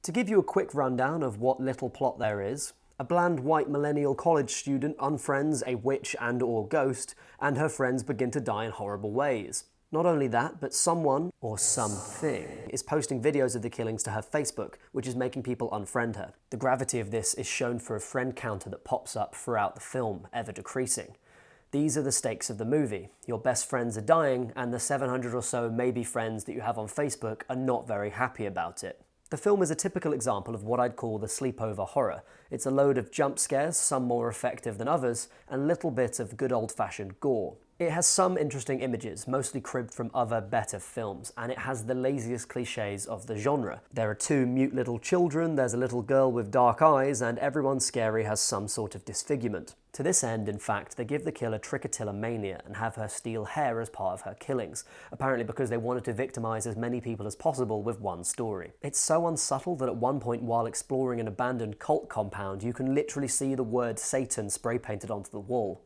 To give you a quick rundown of what little plot there is, a bland white millennial college student unfriends a witch and/or ghost, and her friends begin to die in horrible ways. Not only that, but someone, or something, is posting videos of the killings to her Facebook, which is making people unfriend her. The gravity of this is shown for a friend counter that pops up throughout the film, ever decreasing. These are the stakes of the movie. Your best friends are dying, and the 700 or so maybe friends that you have on Facebook are not very happy about it. The film is a typical example of what I'd call the sleepover horror. It's a load of jump scares, some more effective than others, and a little bit of good old-fashioned gore. It has some interesting images, mostly cribbed from other better films, and it has the laziest cliches of the genre. There are two mute little children, there's a little girl with dark eyes, and everyone scary has some sort of disfigurement. To this end, in fact, they give the killer trichotilla mania and have her steal hair as part of her killings, apparently because they wanted to victimize as many people as possible with one story. It's so unsubtle that at one point while exploring an abandoned cult compound, you can literally see the word Satan spray painted onto the wall.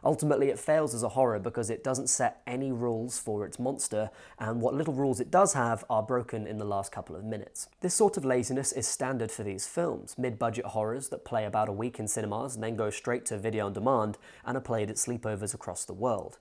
Ultimately, it fails as a horror because it doesn't set any rules for its monster, and what little rules it does have are broken in the last couple of minutes. This sort of laziness is standard for these films, mid-budget horrors that play about a week in cinemas and then go straight to video on demand and are played at sleepovers across the world.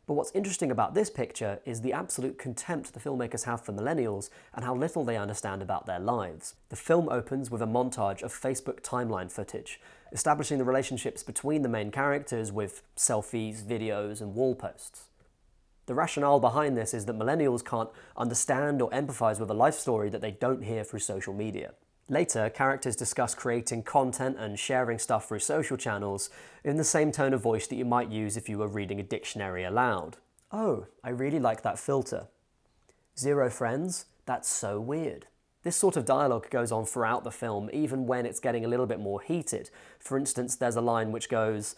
But what's interesting about this picture is the absolute contempt the filmmakers have for millennials and how little they understand about their lives. The film opens with a montage of Facebook timeline footage, establishing the relationships between the main characters with selfies, videos, and wall posts. The rationale behind this is that millennials can't understand or empathize with a life story that they don't hear through social media. Later, characters discuss creating content and sharing stuff through social channels in the same tone of voice that you might use if you were reading a dictionary aloud. Oh, I really like that filter. 0 friends? That's so weird. This sort of dialogue goes on throughout the film, even when it's getting a little bit more heated. For instance, there's a line which goes,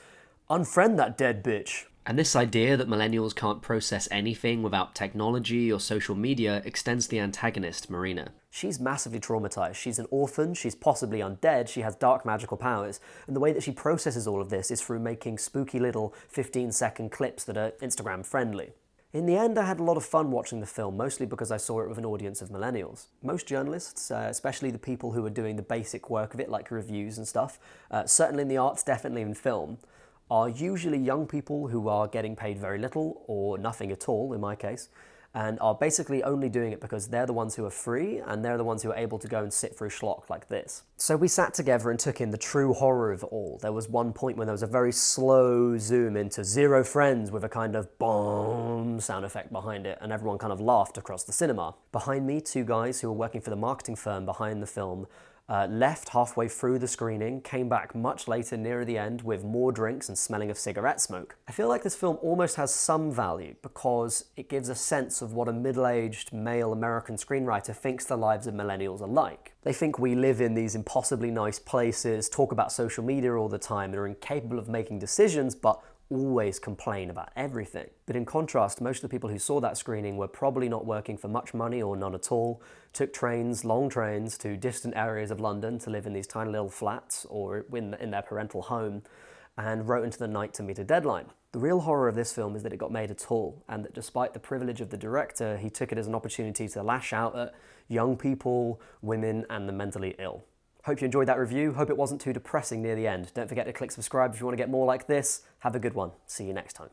"Unfriend that dead bitch." And this idea that millennials can't process anything without technology or social media extends to the antagonist, Marina. She's massively traumatized. She's an orphan, she's possibly undead, she has dark magical powers, and the way that she processes all of this is through making spooky little 15-second clips that are Instagram friendly. In the end, I had a lot of fun watching the film, mostly because I saw it with an audience of millennials. Most journalists, especially the people who are doing the basic work of it, like reviews and stuff, certainly in the arts, definitely in film, are usually young people who are getting paid very little, or nothing at all in my case, and are basically only doing it because they're the ones who are free, and they're the ones who are able to go and sit through schlock like this. So we sat together and took in the true horror of it all. There was one point when there was a very slow zoom into 0 friends with a kind of boom sound effect behind it, and everyone kind of laughed across the cinema. Behind me, 2 guys who were working for the marketing firm behind the film left halfway through the screening, came back much later nearer the end with more drinks and smelling of cigarette smoke. I feel like this film almost has some value because it gives a sense of what a middle-aged male American screenwriter thinks the lives of millennials are like. They think we live in these impossibly nice places, talk about social media all the time, and are incapable of making decisions, but always complain about everything. But in contrast, most of the people who saw that screening were probably not working for much money or none at all, took trains, long trains, to distant areas of London to live in these tiny little flats or in their parental home, and wrote into the night to meet a deadline. The real horror of this film is that it got made at all, and that despite the privilege of the director, he took it as an opportunity to lash out at young people, women, and the mentally ill. Hope you enjoyed that review. Hope it wasn't too depressing near the end. Don't forget to click subscribe if you want to get more like this. Have a good one. See you next time.